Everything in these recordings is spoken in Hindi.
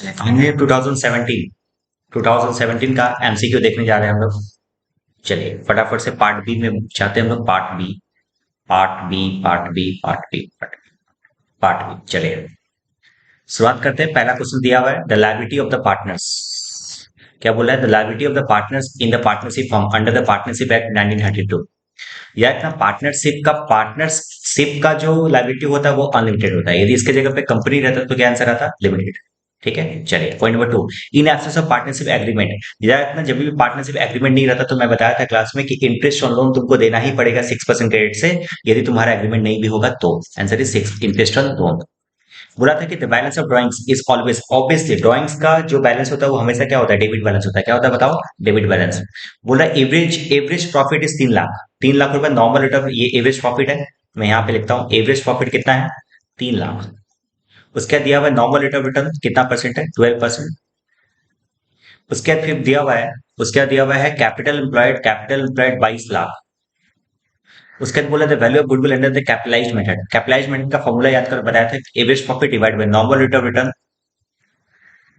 फाइनली 2017 का एमसीक्यू देखने जा रहे हैं हम लोग। चलिए फटाफट से पार्ट बी में जाते हैं हम लोग। Part B, part B, part B, part B, part B. चलिए शुरुआत करते हैं। पहला क्वेश्चन दिया हुआ है, the liability of the partners. क्या बोला है? The liability of the partners in the partnership firm under the partnership act 1932। या इतना पार्टनरशिप का जो लायबिलिटी होता है वो अनलिमिटेड होता है। यदि इसके जगह पे कंपनी रहता तो क्या आंसर आता? लिमिटेड। ठीक है, चलिए point number 2, in absence of partnership agreement. इतना जब भी पार्टनरशिप एग्रीमेंट नहीं रहता तो मैं बताया था क्लास में कि इंटरेस्ट ऑन लोन तुमको देना ही पड़ेगा 6% रेट से। यदि तुम्हारा एग्रीमेंट नहीं भी होगा तो answer is 6 interest on loan. बोला था कि the balance of drawings is always, obviously drawings का जो बैलेंस होता है वो हमेशा क्या होता है? डेबिट बैलेंस होता है। क्या होता है बताओ? Debit balance. बोला average average profit is 3 lakh. 3 lakh रुपए नॉर्मल रिटर्न, ये एवरेज प्रॉफिट है। मैं यहाँ पे लिखता हूँ एवरेज प्रॉफिट कितना है? 3 लाख। उसके बाद दिया हुआ नॉर्मल रेट ऑफ रिटर्न कितना परसेंट है? 12%। उसके बाद फिर दिया हुआ है, उसके बाद दिया हुआ है कैपिटल एम्प्लॉयड 22 लाख। उसके बाद बोला the value of goodwill under the capitalised method. Capitalised method का फॉर्मूला याद कर बताया था, average profit divide by normal rate of return,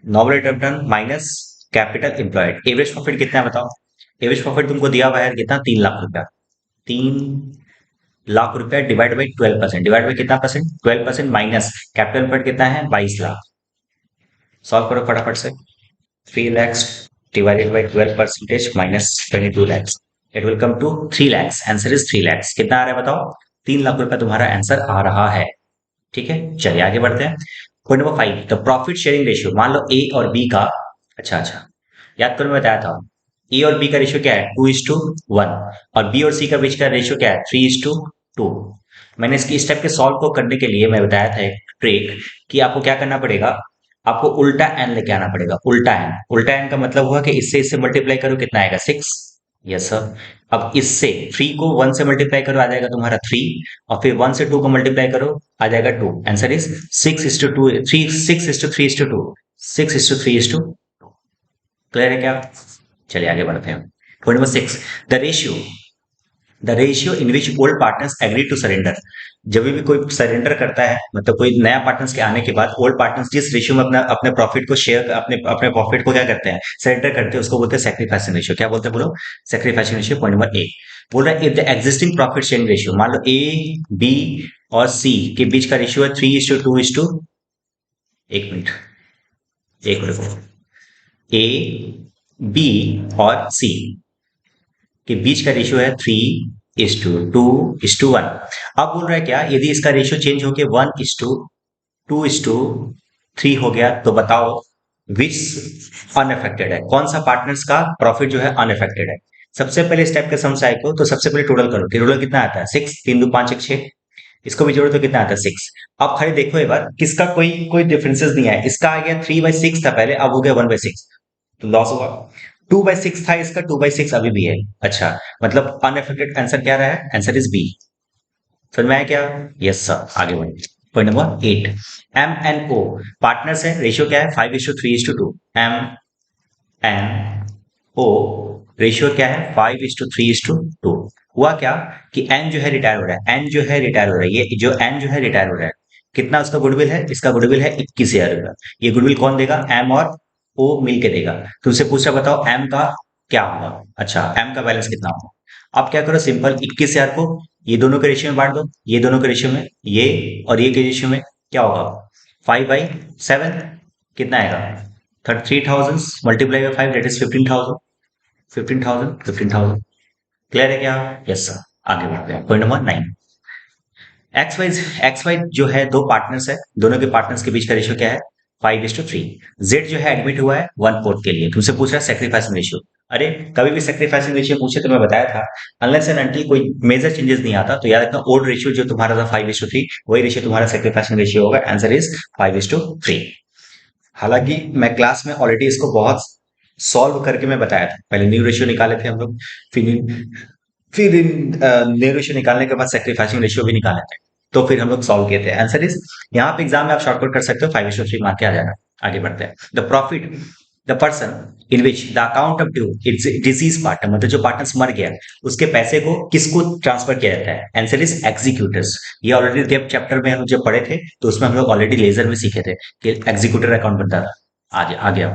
normal rate of return minus capital employed. Average profit कितना है बताओ? एवरेज प्रॉफिट तुमको दिया हुआ है कितना? 3 लाख रुपया। 3 लाख रुपया डिवाइड बाई 12%, डिवाइड बाई कितना परसेंट? 12% माइनस कैपिटल एम्प्लॉयड कितना है? 22 लाख। सॉल्व करो फटाफट से। 3 lakhs divided by 12% minus 22 lakhs. It will come to 3 lakhs. Answer is 3 lakhs. कितना आ रहा है बताओ? 3 लाख रुपया तुम्हारा आंसर आ रहा है। ठीक है, चलिए आगे बढ़ते हैं। Point number 5, the profit sharing ratio. मान लो ए और बी का, अच्छा याद करो मैं बताया था, ए और बी का रेशियो क्या है? 2:1। और बी और सी का बीच का रेशियो क्या है? 3:2। मैंने इसकी स्टेप के सॉल्व को करने के लिए मैं बताया था एक ट्रिक कि आपको क्या करना पड़ेगा, आपको उल्टा एन लेके आना पड़ेगा। उल्टा एन, उल्टा एन का मतलब हुआ कि इससे मल्टीप्लाई करो, कितना आएगा? 6। Yes sir. अब इससे 3 को 1 से मल्टीप्लाई करो, आ जाएगा तुम्हारा 3। और फिर 1 से 2 को मल्टीप्लाई करो, आ जाएगा 2। Answer is 6:2, 6:3:2, 6:3:2। क्लियर है क्या? चलिए आगे बढ़ते हैं। Point number 6, the ratio, the ratio in which old partners agree to surrender. जब भी कोई सरेंडर करता है, मतलब कोई नया पार्टनर्स के आने के बाद ओल्ड पार्टनर्स जिस रेशियो में अपना अपने प्रॉफिट को शेयर, अपने अपने प्रॉफिट को क्या करते हैं? सरेंडर करते हैं, उसको बोलते हैं सैक्रिफाइसिंग रेशियो। क्या बोलते हैं बोलो? Sacrificing ratio. पॉइंट नंबर 8 बोल रहा है, if the existing profit sharing ratio, मान लो ए बी और सी के बीच का रेशियो है 3:2:, एक मिनट, एक मिनट, ए बी और सी के बीच का रेशियो है 3:2:1। अब बोल रहा है क्या, यदि इसका रेशियो चेंज होके 1:2:3 हो गया तो बताओ विच अनअफेक्टेड है? कौन सा पार्टनर्स का प्रॉफिट जो है अनअफेक्टेड है? सबसे पहले स्टेप के सम साई को, तो सबसे पहले टोटल करो। टोटल कितना आता है? 6, 3 2 5 1 6। इसको भी जोड़ो तो कितना आता है? 6। अब खाली देखो एक बार, किसका कोई कोई डिफरेंसेस नहीं है। इसका आ गया 3/6 था पहले, अब हो गया 1/6, तो लॉस हुआ। 2/6 था इसका, 2/6 अभी भी है। अच्छा, मतलब अनअफेक्टेड आंसर क्या रहा है? Answer is B. समझ में आया क्या? Yes sir. आगे बढ़े। Point number 8, M N O partners है, रेशियो क्या है? 5:3:2। एम एन ओ रेशियो क्या है? 5:3:2। हुआ क्या कि एन जो है रिटायर हो रहा है, एन जो है रिटायर हो रहा है, ये जो एन जो है रिटायर हो रहा है, कितना उसका गुडविल है? इसका गुडविल है 21,000 रुपया। ये गुडविल कौन देगा? एम और ओ मिलके देगा। तुमसे पूछ रहा, बताओ एम का क्या होगा? अच्छा, एम का बैलेंस कितना होगा? आप क्या करो, सिंपल 21,000 को ये दोनों के रेशियो में बांट दो, ये दोनों के रेशियो में, ये और ये के रेशियो में, क्या होगा? 5/7। कितना आएगा? 33,000 multiply by 5, that is 15,000। 15,000। Clear है क्या? Yes sir. आगे बढ़ते हैं। पॉइंट नंबर 9, एक्स वाई जो है दो पार्टनर्स है, दोनों के पार्टनर्स के बीच का रेशियो क्या है? 5:3। जेड जो है एडमिट हुआ है 1/4 के लिए, तुमसे पूछ रहा है सेक्रीफाइसिंग रेशियो। अरे कभी भी सेक्रीफाइसिंग रेशियो पूछे तो मैं बताया था, अनलेस एंड अनटिल कोई मेजर चेंजेस नहीं आता तो याद रखना ओल्ड रेशियो जो तुम्हारा था 5:3, वही रेशियो तुम्हारा सेक्रीफाइसिंग रेशियो होगा। Answer is 5:3। हालांकि मैं क्लास में ऑलरेडी इसको बहुत सॉल्व करके मैं बताया था। पहले न्यू रेशियो निकाले थे हम लोग, फिर फिर न्यू रेशियो निकालने के बाद सेक्रीफाइसिंग रेशियो भी निकाले थे, तो फिर हम लोग सॉल्व किए थे। आंसर इज, यहाँ पे एग्जाम में आप शॉर्टकट कर सकते हो, 5:3 मार के आ जाएगा। आगे बढ़ते हैं। The profit, the person in which the account of due it's disease partner, मतलब जो पार्टनर्स मर गया उसके पैसे को किसको ट्रांसफर किया जाता है? Answer is executors. ये ऑलरेडी डेप्थ चैप्टर में हम जब पढ़े थे तो उसमें हम लोग ऑलरेडी लेजर में सीखे थे कि एग्जीक्यूटर अकाउंट बनता था। आ गया।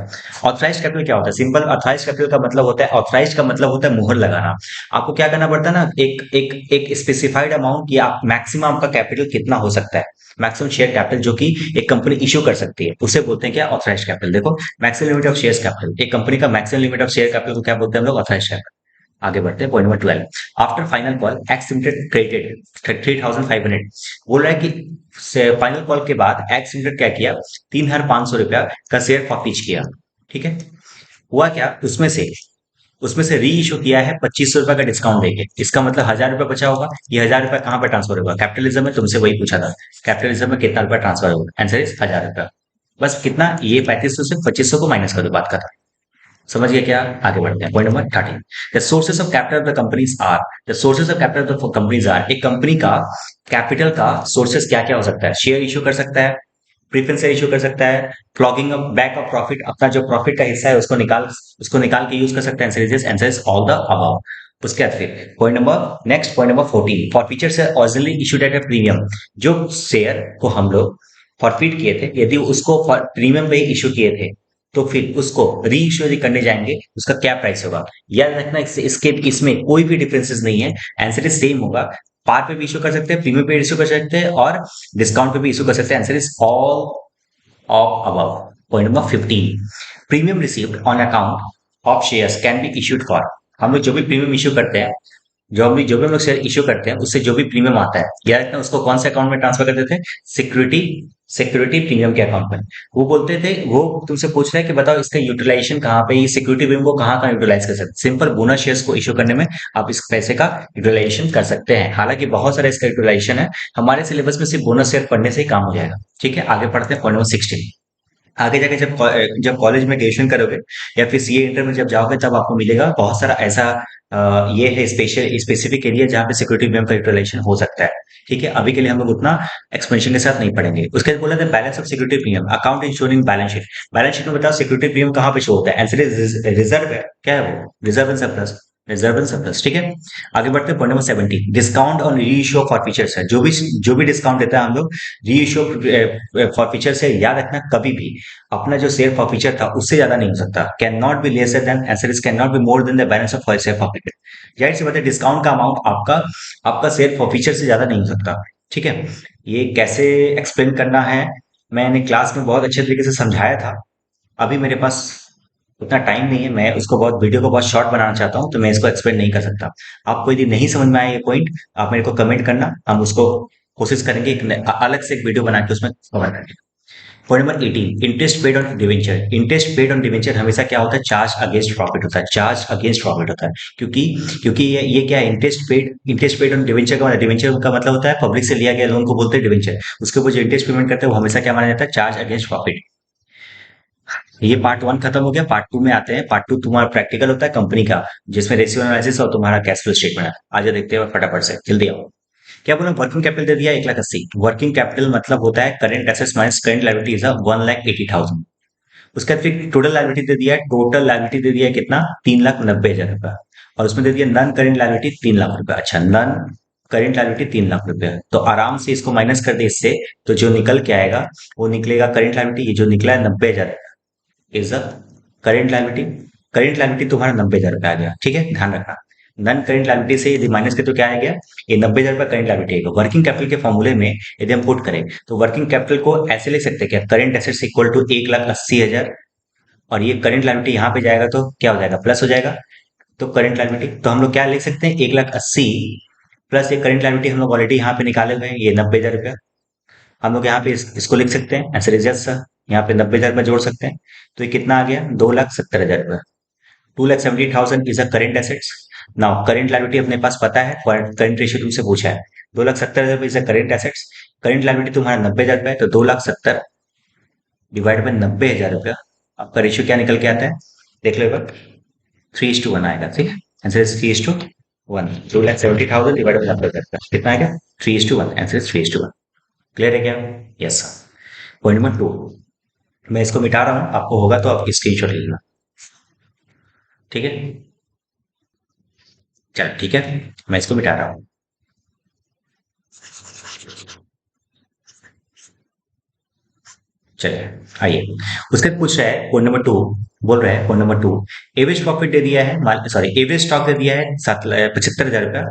ऑथराइज्ड कैपिटल क्या होता है? सिंपल, ऑथराइज्ड कैपिटल का मतलब होता है, ऑथराइज्ड का मतलब होता है मुहर लगाना। आपको क्या करना पड़ता है ना, एक स्पेसिफाइड अमाउंट, या मैक्सिमम आपका कैपिटल कितना हो सकता है, मैक्सिमम शेयर कैपिटल जो कि एक कंपनी इश्यू कर सकती है, उसे बोलते हैं क्या? Authorised capital. देखो, maximum limit of share capital, एक कंपनी का maximum limit of share capital को क्या बोलते हैं हम लोग? Authorised capital. आगे बढ़ते हैं, point number 12। After final call X limited credited 3,500। बोल रहा है कि फाइनल कॉल के बाद एक्स लिमिटेड क्या किया? 3,500 रुपया का शेयर फॉरफिच किया। ठीक है, हुआ क्या? उसमें से री इशू किया है 2500 रुपए का डिस्काउंट देके। इसका मतलब 1,000 रुपए बचा होगा। ये 1,000 रुपए कहाँ पर ट्रांसफर होगा? कैपिटलिज्म में तुमसे वही पूछा था, कैपिटलिज्म में कितना रुपया ट्रांसफर होगा? आंसर इज 1,000 रुपया। बस कितना? ये 3500 से 2500 को माइनस कर दो, बात खत्म। समझ गए क्या? आगे बढ़ते हैं, point number 13। The sources of capital of the companies are, the sources of capital of companies are, एक कंपनी का कैपिटल का सोर्सेस क्या क्या हो सकता है? शेयर इशू कर सकता है, प्रीफरेंस शेयर इशू कर सकता है, flogging of back of profit, अपना जो प्रॉफिट का हिस्सा है उसको निकाल के यूज कर सकता है। Answer is all the above. उसके बाद फिर पॉइंट नंबर 14, फॉर फीचर से originally issued at a premium, जो शेयर को हम लोग फॉरफिट किए थे, यदि उसको प्रीमियम पे इशू किए थे, तो फिर उसको री इशू यदि करने जाएंगे, उसका क्या प्राइस होगा? याद रखना, इसके इसमें कोई भी डिफरेंसेस नहीं है, आंसर इज सेम होगा। पार पे भी इशू कर सकते हैं, प्रीमियम पे इशू कर सकते हैं, और डिस्काउंट पे भी इशू कर सकते हैं। Answer is all of above. Point number 15, premium received on account of shares can be issued for, हम लोग जो भी प्रीमियम इशू करते हैं, जो भी हम लोग शेयर इशू करते हैं, उससे जो भी प्रीमियम आता है, याद रखना उसको कौन से अकाउंट में ट्रांसफर कर देते हैं? सिक्योरिटी सिक्योरिटी प्रीमियम के अकाउंट में। वो बोलते थे, वो तुमसे पूछ रहे हैं कि बताओ इसका यूटिलाइजेशन कहाँ पे, ये सिक्योरिटी प्रीमियम को कहाँ कहाँ यूटिलाइज कर सकते हैं? सिंपल, बोनस शेयर्स को इशू करने में आप इस पैसे का यूटिलाइजेशन कर सकते हैं। हालांकि बहुत सारा इसका यूटिलाइजेशन है, हमारे सिलेबस में सिर्फ बोनस शेयर पढ़ने से ही काम हो जाएगा। ठीक है, आगे पढ़ते हैं, पॉइंट नंबर 16। आगे जाके जब कॉलेज में ग्रेजुएशन करोगे या फिर सीए इंटर में जब जाओगे, तब आपको मिलेगा बहुत सारा ऐसा ये है स्पेशल स्पेसिफिक एरिया जहाँ पे सिक्योरिटी प्रीमियम का यूटिलाइजेशन हो सकता है। ठीक है, अभी के लिए हम लोग उतना एक्सपेंशन के साथ नहीं पढ़ेंगे। उसके बाद बोला था balance of security premium account ensuring balance sheet. Balance sheet में बताओ सिक्योरिटी प्रीमियम कहाँ पे शो होता है? आंसर इज रिजर्व है, क्या है वो? Reserve and surplus, reserve and surplus. ठीक है, आगे बढ़ते हैं, पॉइंट नंबर 17, डिस्काउंट ऑन री इशू फॉर फीचर्स है। जो भी डिस्काउंट देता है हम लोग री इशू फॉर फीचर से, याद रखना कभी भी अपना जो शेयर फॉरफीचर था उससे ज्यादा नहीं हो सकता। Can not be lesser than, answer is can not be more than the balance of share forfeiture. जाहिर सी बात है, डिस्काउंट का अमाउंट आपका आपका शेयर फॉरफीचर से ज्यादा नहीं हो सकता। ठीक है, ये कैसे एक्सप्लेन करना है, मैंने क्लास में बहुत अच्छे तरीके से समझाया था। अभी मेरे पास उतना टाइम नहीं है, मैं उसको बहुत वीडियो को बहुत शॉर्ट बनाना चाहता हूँ, तो मैं इसको एक्सप्लेन नहीं कर सकता। आपको यदि नहीं समझ में आया ये पॉइंट, आप मेरे को कमेंट करना, हम उसको कोशिश करेंगे अलग से एक वीडियो बना के उसमें कवर करेंगे। Point number 18, interest paid on debenture. Interest paid on debenture हमेशा क्या होता है? चार्ज अगेंस्ट प्रॉफिट होता है, चार्ज अगेंस्ट प्रॉफिट होता है। क्योंकि क्योंकि ये क्या है? इंटरेस्ट पेड ऑन डिवेंचर का मतलब, डिवेंचर का मतलब होता है पब्लिक से लिया गया लोन को बोलते हैं डिवेंचर। उसके ऊपर जो इंटरेस्ट पेमेंट करते हैं वो हमेशा क्या माना जाता है? Charge against profit. ये पार्ट 1 खत्म हो गया, पार्ट 2 में आते हैं। पार्ट 2 तुम्हारा प्रैक्टिकल होता है कंपनी का, जिसमें रेशियो एनालिसिस और तुम्हारा कैश फ्लो स्टेटमेंट है। आगे देखते हैं फटाफट से, जल्दी आओ। क्या बोला? वर्किंग कैपिटल दे दिया 1,80,000। वर्किंग कैपिटल मतलब होता है current assets minus current liability is 1,80,000। उसके बाद फिर टोटल लायबिलिटी दे दिया है, टोटल लायबिलिटी दे दिया है कितना? 3,90,000 रुपया। और उसमें दे दिया नॉन करेंट लायबिलिटी 3,00,000 रुपया। अच्छा, नॉन करेंट लायबिलिटी 3,00,000 रुपया, तो आराम से इसको माइनस कर दे इससे, तो जो निकल के आएगा वो निकलेगा करेंट लायबिलिटी। ये जो निकला है 90,000 is a current liability. Current liability तुम्हारा 90,000 रुपया आ गया। ठीक है, ध्यान रखना, नॉन करेंट लायबिलिटी से यदि माइनस के तो क्या आ गया? ये 90,000 रुपया करेंट लायबिलिटी आएगा। वर्किंग कैपिटल के फॉर्मूले में यदि हम पुट करें, तो वर्किंग कैपिटल को ऐसे लिख सकते हैं क्या? करेंट एसेट्स इक्वल टू 1,80,000, और ये करंट लायबिलिटी यहाँ पे जाएगा तो क्या हो जाएगा? प्लस हो जाएगा। तो करंट लायबिलिटी तो हम लोग क्या लिख सकते हैं? 1,80,000 प्लस ये करंट लायबिलिटी हम लोग ऑलरेडी यहाँ पे निकाले हुए हैं, ये 90,000 रुपया। हम लोग यहाँ पे इसको लिख सकते हैं, आंसर इज यस सर। यहाँ पे 90,000 रुपया जोड़ सकते हैं, तो ये कितना आ गया? 2,70,000 रुपया। 2,70,000 is a current assets. Now current liability अपने पास पता है, करंट रेशियो तुमसे पूछा है। 2,70,000 is a current assets, current liability तुम्हारा 90,000 रुपया है, तो 2,70,000 डिवाइड बाई 90,000 रुपया, आपका रेशियो क्या निकल के आता है? देख लो एक बार, 3:1 आएगा। ठीक है, आंसर इज 3:1। 2,70,000 डिवाइड बाई 90,000, कितना आएगा? 3:1, आंसर इज 3:1। क्लियर है क्या? Yes sir. पॉइंट नंबर 2, मैं इसको मिटा रहा हूं, आपको होगा तो आप स्क्रीनशॉट ले लेना। ठीक है, चल ठीक है, मैं इसको मिटा रहा हूं। चलिए आइए, उसके बाद पूछ रहा है पॉइंट नंबर 2, बोल रहा है पॉइंट नंबर 2, एवरेज प्रॉफिट दे दिया है, सॉरी एवरेज स्टॉक दे दिया है 75,000 रुपया,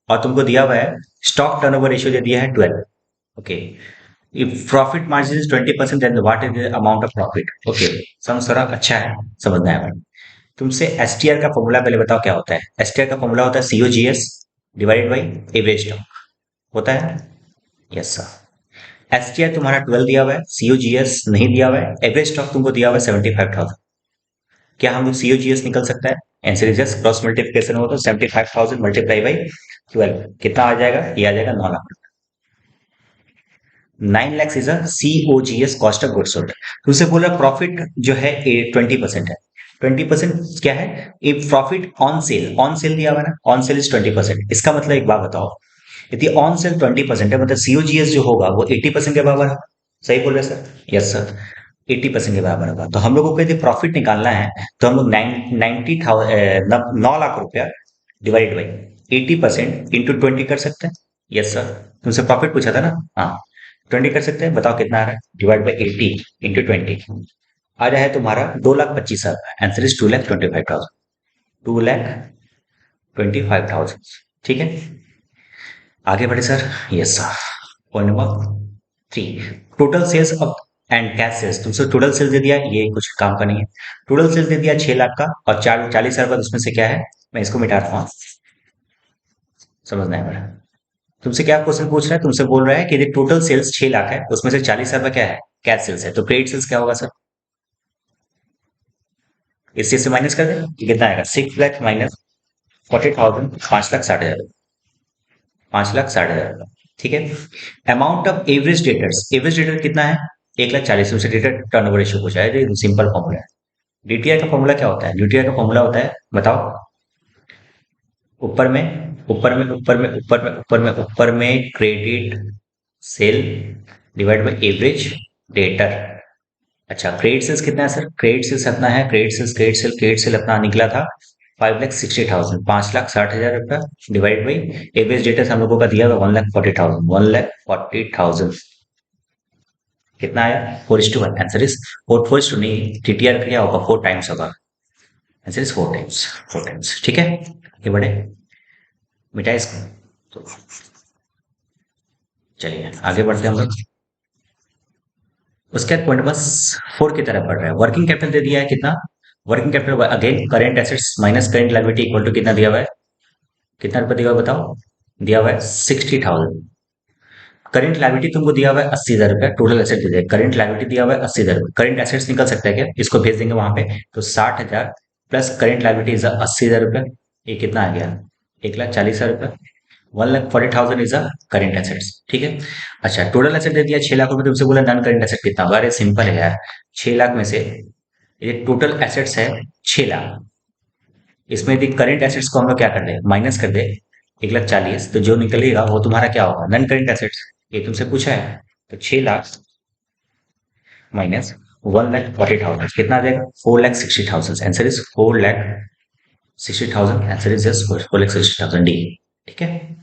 और तुमको दिया हुआ है स्टॉक टर्नओवर रेशियो दे दिया है 12। Okay, if profit margin is 20% then what is the amount of profit. Okay, समझ थोड़ा अच्छा है, समझना है भाई। तुमसे एसटीआर का फॉर्मूला पहले बताओ क्या होता है। एसटीआर का फॉर्मूला होता है COGS divided by average stock, होता है। Yes sir. एसटीआर तुम्हारा 12 दिया हुआ है, सीओजीएस नहीं दिया हुआ है, एवरेज स्टॉक तुमको दिया हुआ है 75,000। क्या हम लोग सीओजीएस निकल सकता है? Answer is just cross multiplication हो तो 75,000 मल्टीप्लाई बाई 12 कितना आ जाएगा? ये आ जाएगा 9 lakh. 9 lakhs is a COGS, cost of goods sold. तुमसे बोला प्रॉफिट जो है 20% है। 20% क्या है? A profit on sale, on sale दिया हुआ है ना, ऑन सेल इज 20%। इसका मतलब एक बात बताओ, यदि ऑन सेल 20% है मतलब सीओजीएस जो होगा वो 80% के बराबर है। सही बोल रहे सर? यस सर, 80% के बराबर होगा। तो हम लोगों को यदि प्रॉफिट निकालना है तो हम लोग 9 लाख रुपया डिवाइड बाई 80% इंटू 20 कर सकते हैं। यस सर, तुमसे प्रॉफिट पूछा था ना, हाँ 20 कर सकते हैं। बताओ कितना आ रहा है? डिवाइड बाई 80 इंटू 20 आ रहा है तुम्हारा 2,25,000। Answer is 2,25,000। 2,25,000, ठीक है। आगे बढ़े sir. Yes sir. Point number 3, total sales of and cash sales. तुमसे टोटल सेल्स दे दिया, ये कुछ काम का नहीं है। टोटल सेल्स दे दिया 6 लाख का, और 40,000 उसमें से क्या है, मैं इसको मिटा रहा हूँ, समझना है मेरा। तुमसे क्या क्वेश्चन पूछ रहा है? तुमसे बोल रहा है कि यदि टोटल सेल्स 6 लाख है, उसमें से 40,000 क्या है? कैश सेल्स है। तो क्रेडिट सेल्स क्या होगा सर? इस चीज से माइनस कर दें, कितना आएगा? 6 लाख माइनस 40,000, 5,60,000, 5,60,000 का, ठीक है। Amount of average debtors, average debtor कितना है? 1,40,000 से डेटर टर्नओवर रेशियो पूछा है, ये सिंपल फॉर्मूला है। डीटीआई का फॉर्मूला क्या होता है? डीटीआई का फॉर्मूला होता है, बताओ। ऊपर में, ऊपर में, ऊपर में, ऊपर में, ऊपर में, ऊपर में credit sale divide by average debtor. अच्छा, क्रेडिट सेल्स कितना है सर? क्रेडिट सेल्स अपना है, क्रेडिट सेल अपना निकला था 5,60,000, 5,60,000 रुपया डिवाइड बाई एवरेज डेटर हम लोगों का दिया हुआ 1,40,000, 1,40,000 कितना आया? 4:1। आंसर इज 4:4 नहीं, टीटीआर क्या होगा? 4 टाइम्स होगा। आंसर इज 4 टाइम्स, 4 टाइम्स, ठीक है। ये बड़े मिटाए इसको। तो चलिए आगे बढ़ते हैं हम लोग। उसके बाद पॉइंट बस 4 की तरफ बढ़ रहा है। वर्किंग कैपिटल दे दिया है कितना? Working capital again current assets minus current liability equal to कितना दिया हुआ है? कितना रुपया दिया हुआ है बताओ? दिया हुआ है 60,000। करंट लायबिलिटी तुमको दिया हुआ है 80,000 रुपया, टोटल एसेट दे दिया। करंट लायबिलिटी दिया हुआ है 80,000 रुपया, करंट एसेट्स निकल सकता है क्या? इसको भेज देंगे वहां पे। तो 60,000 प्लस करंट लायबिलिटी इज 80,000 रुपया, ये कितना आ गया? 1,40,000 रुपया। 1,40,000 इज अ करंट एसेट्स, ठीक है। अच्छा, टोटल एसेट दे दिया 6 लाख रुपए, तुमसे बोला नॉन करंट एसेट कितना होगा? अरे सिंपल है यार, 6 लाख में से ये टोटल एसेट्स है 6 लाख, इसमें यदि करंट एसेट्स को हम लोग क्या कर दे? माइनस कर दे 1,40,000, तो जो निकलेगा वो तुम्हारा क्या होगा? Non current assets. ये तुमसे पूछा है। तो 6 लाख माइनस 1,40,000 कितना आ जाएगा? 4,60,000। Answer is 4,60,000। Answer is just 4,60,000 D, ठीक है।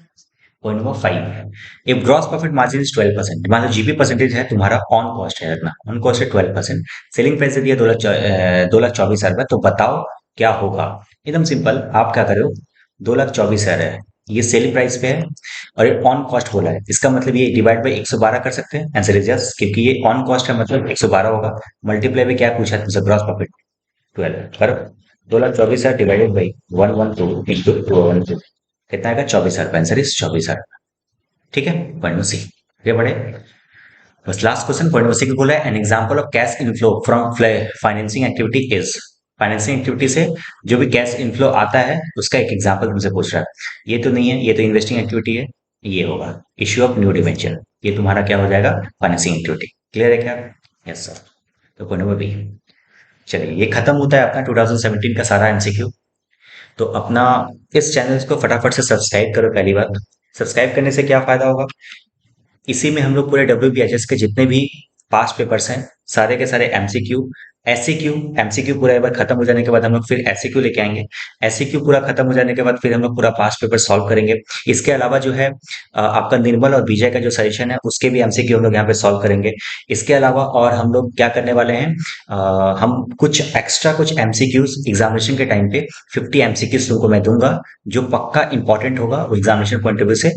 Point number 5, if gross profit margin is 12%, मान लो जीपी परसेंटेज है तुम्हारा, ऑन कॉस्ट है अपना, ऑन कॉस्ट है 12%, सेलिंग प्राइस दे दिया 2,24,000 रुपए, तो बताओ क्या होगा? एकदम सिंपल, आप क्या करो, 2,24,000 है, ये सेलिंग प्राइस पे है, और ये ऑन कॉस्ट बोला है, इसका मतलब ये डिवाइड बाई 112 कर सकते हैं। आंसर इज यस, क्योंकि ये ऑन कॉस्ट है मतलब 112 होगा। मल्टीप्लाई में क्या पूछा तुमसे? ग्रॉस प्रॉफिट 12 करो, 2,24,000 डिवाइडेड बाई 112 इंटू 212 कितना आएगा? 24,000। आंसर इज 24,000, ठीक है। पॉइंट नंबर सी, ये बड़े बस last question. Point number C बोला है an example of cash inflow from financing activity is, financing activity से जो भी कैश इनफ्लो आता है उसका एक एग्जांपल तुमसे पूछ रहा है। ये तो नहीं है, ये तो इन्वेस्टिंग एक्टिविटी है, ये होगा इश्यू ऑफ न्यू डिवेंचर, ये तुम्हारा क्या हो जाएगा? Financing activity. क्लियर है क्या? Yes sir. तो पॉइंट नंबर बी। चलिए, ये खत्म होता है अपना 2017 का सारा एमसीक्यू। तो अपना इस चैनल को फटाफट से सब्सक्राइब करो। पहली बात, सब्सक्राइब करने से क्या फायदा होगा? इसी में हम लोग पूरे WBHS के जितने भी पास्ट पेपर्स हैं, सारे के सारे एमसीक्यू, एससीक्यू, एमसीक्यू पूरा एक बार खत्म हो जाने के बाद हम लोग फिर एससीक्यू लेके आएंगे। एससीक्यू पूरा खत्म हो जाने के बाद फिर हम लोग पूरा पास्ट पेपर सॉल्व करेंगे। इसके अलावा जो है आपका निर्मल और विजय का जो सजेशन है उसके भी एमसीक्यू हम लोग यहाँ पे सॉल्व करेंगे। इसके अलावा और हम लोग क्या करने वाले हैं, हम कुछ एक्स्ट्रा कुछ एमसीक्यूज एग्जामिनेशन के टाइम पे 50 एमसीक्यूज तुमको मैं दूंगा, जो पक्का इंपॉर्टेंट होगा वो एग्जामिनेशन पॉइंट ऑफ व्यू से।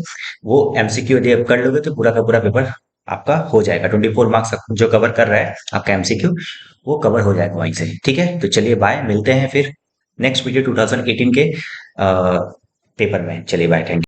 वो एमसीक्यू यदि आप कर लोगे तो पूरा का पूरा पेपर आपका हो जाएगा। 24 मार्क्स जो कवर कर रहा है आपका एमसीक्यू, वो कवर हो जाएगा वहीं से। ठीक है, तो चलिए बाय, मिलते हैं फिर नेक्स्ट वीडियो 2018 के पेपर में। चलिए बाय, थैंक यू।